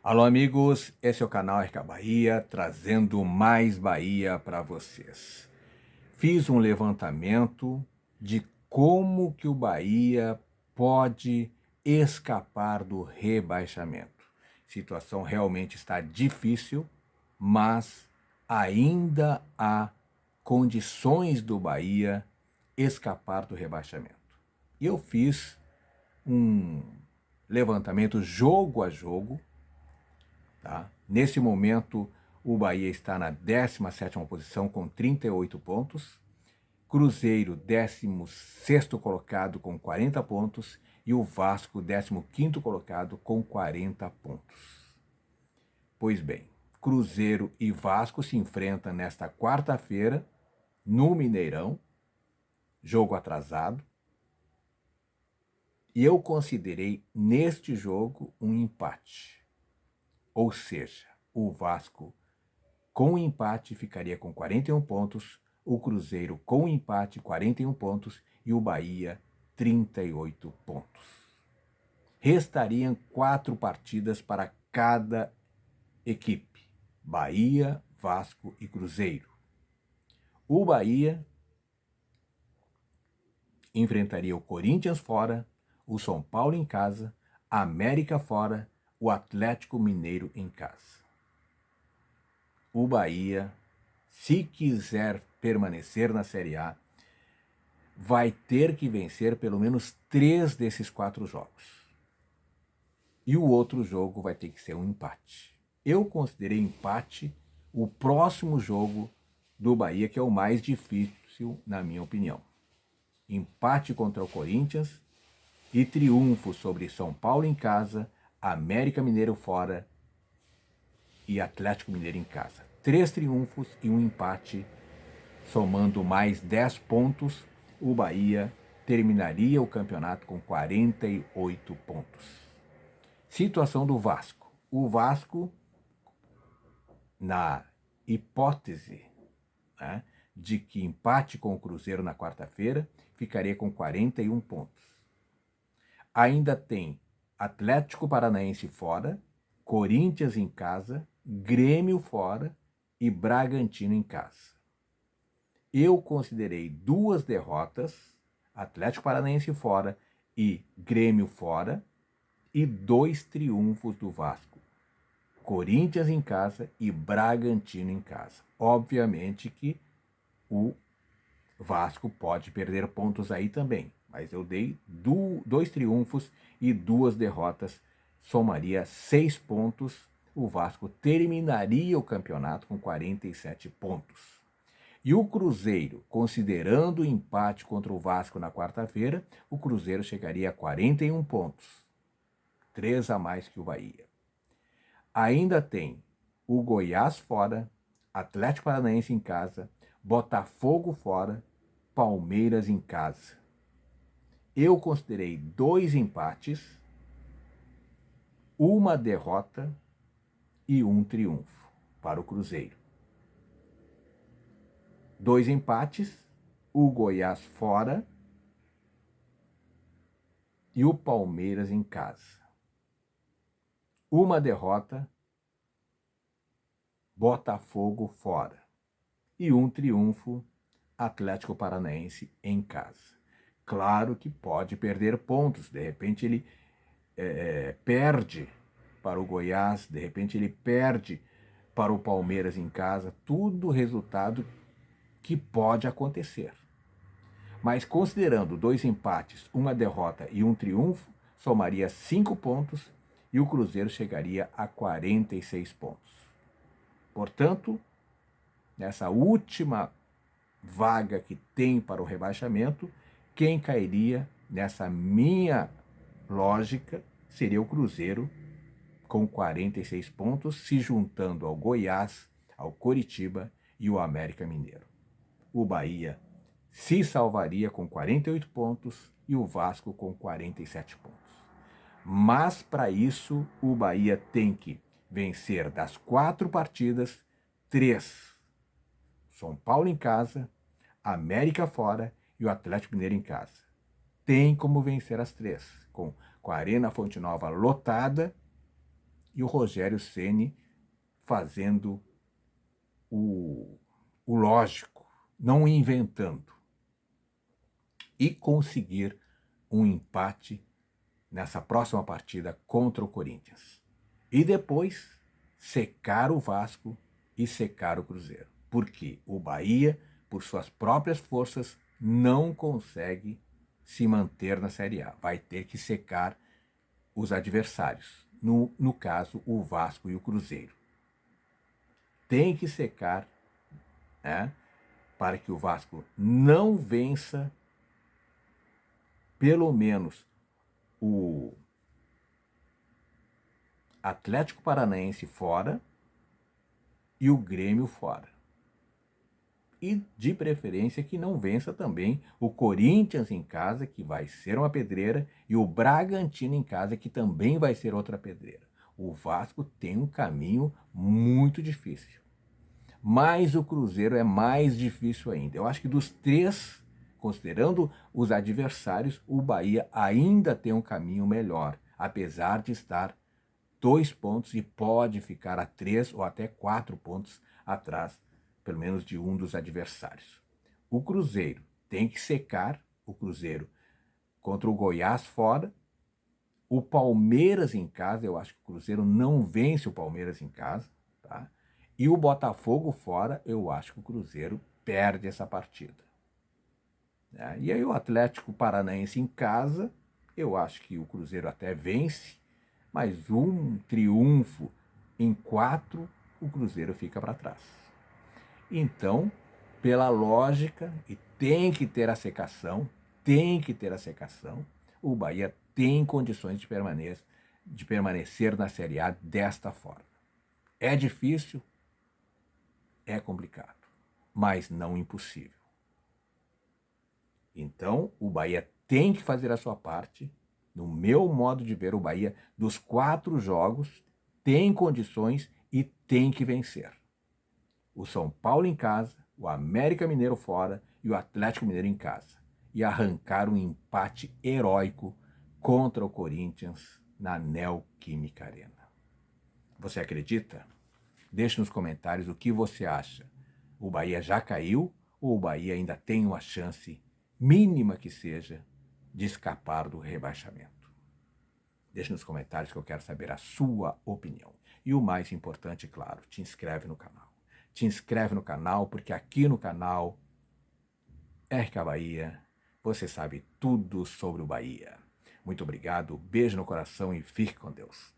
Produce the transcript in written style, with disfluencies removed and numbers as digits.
Alô, amigos, esse é o canal RK Bahia, trazendo mais Bahia para vocês. Fiz um levantamento de como que o Bahia pode escapar do rebaixamento. A situação realmente está difícil, mas ainda há condições do Bahia escapar do rebaixamento. E eu fiz um levantamento jogo a jogo. Tá? Neste momento, o Bahia está na 17ª posição com 38 pontos. Cruzeiro, 16º colocado com 40 pontos. E o Vasco, 15º colocado com 40 pontos. Pois bem, Cruzeiro e Vasco se enfrentam nesta quarta-feira no Mineirão, jogo atrasado. E eu considerei neste jogo um empate. Ou seja, o Vasco com empate ficaria com 41 pontos, o Cruzeiro com empate 41 pontos e o Bahia 38 pontos. Restariam 4 partidas para cada equipe, Bahia, Vasco e Cruzeiro. O Bahia enfrentaria o Corinthians fora, o São Paulo em casa, a América fora, o Atlético Mineiro em casa. O Bahia, se quiser permanecer na Série A, vai ter que vencer pelo menos 3 desses 4 jogos. E o outro jogo vai ter que ser um empate. Eu considerei empate o próximo jogo do Bahia, que é o mais difícil, na minha opinião. Empate contra o Corinthians e triunfo sobre São Paulo em casa, América Mineiro fora e Atlético Mineiro em casa. 3 triunfos e um empate, somando mais 10 pontos, o Bahia terminaria o campeonato com 48 pontos. Situação do Vasco. O Vasco, na hipótese, né, de que empate com o Cruzeiro na quarta-feira, ficaria com 41 pontos. Ainda tem Atlético Paranaense fora, Corinthians em casa, Grêmio fora e Bragantino em casa. Eu considerei 2 derrotas, Atlético Paranaense fora e Grêmio fora, e 2 triunfos do Vasco, Corinthians em casa e Bragantino em casa. Obviamente que o Vasco pode perder pontos aí também, mas eu dei 2 triunfos e 2 derrotas, somaria 6 pontos, o Vasco terminaria o campeonato com 47 pontos. E o Cruzeiro, considerando o empate contra o Vasco na quarta-feira, o Cruzeiro chegaria a 41 pontos, 3 a mais que o Bahia. Ainda tem o Goiás fora, Atlético Paranaense em casa, Botafogo fora, Palmeiras em casa. Eu considerei 2 empates, 1 derrota e 1 triunfo para o Cruzeiro. 2 empates, o Goiás fora e o Palmeiras em casa. 1 derrota, Botafogo fora. E 1 triunfo, Atlético Paranaense em casa. Claro que pode perder pontos, de repente ele perde para o Goiás, de repente ele perde para o Palmeiras em casa, tudo resultado que pode acontecer. Mas considerando 2 empates, 1 derrota e 1 triunfo, somaria 5 pontos e o Cruzeiro chegaria a 46 pontos. Portanto, nessa última vaga que tem para o rebaixamento, quem cairia nessa minha lógica seria o Cruzeiro, com 46 pontos, se juntando ao Goiás, ao Coritiba e o América Mineiro. O Bahia se salvaria com 48 pontos e o Vasco com 47 pontos. Mas para isso o Bahia tem que vencer das 4 partidas, 3. São Paulo em casa, América fora e o Atlético Mineiro em casa. Tem como vencer as 3, com a Arena Fonte Nova lotada E o Rogério Ceni fazendo o lógico, não inventando. E conseguir um empate nessa próxima partida contra o Corinthians. E depois secar o Vasco e secar o Cruzeiro. Porque o Bahia, por suas próprias forças, não consegue se manter na Série A. Vai ter que secar os adversários. No caso, o Vasco e o Cruzeiro. Tem que secar, né, para que o Vasco não vença pelo menos o Atlético Paranaense fora e o Grêmio fora. E, de preferência, que não vença também o Corinthians em casa, que vai ser uma pedreira, e o Bragantino em casa, que também vai ser outra pedreira. O Vasco tem um caminho muito difícil. Mas o Cruzeiro é mais difícil ainda. Eu acho que dos três, considerando os adversários, o Bahia ainda tem um caminho melhor, apesar de estar 2 pontos e pode ficar a 3 ou até 4 pontos atrás, pelo menos de um dos adversários. O Cruzeiro tem que secar o Cruzeiro contra o Goiás fora. O Palmeiras em casa, eu acho que o Cruzeiro não vence o Palmeiras em casa, tá? E o Botafogo fora, eu acho que o Cruzeiro perde essa partida. E aí o Atlético Paranaense em casa, eu acho que o Cruzeiro até vence, mas um triunfo em 4, o Cruzeiro fica para trás. Então, pela lógica, e tem que ter a secação, o Bahia tem condições de permanecer na Série A desta forma. É difícil, é complicado, mas não impossível. Então, o Bahia tem que fazer a sua parte. No meu modo de ver, o Bahia, dos 4 jogos, tem condições e tem que vencer. O São Paulo em casa, o América Mineiro fora e o Atlético Mineiro em casa. E arrancar um empate heróico contra o Corinthians na Neoquímica Arena. Você acredita? Deixe nos comentários o que você acha. O Bahia já caiu ou o Bahia ainda tem uma chance, mínima que seja, de escapar do rebaixamento? Deixe nos comentários que eu quero saber a sua opinião. E o mais importante, claro, te inscreve no canal. Te inscreve no canal, porque aqui no canal RK Bahia, você sabe tudo sobre o Bahia. Muito obrigado, beijo no coração e fique com Deus.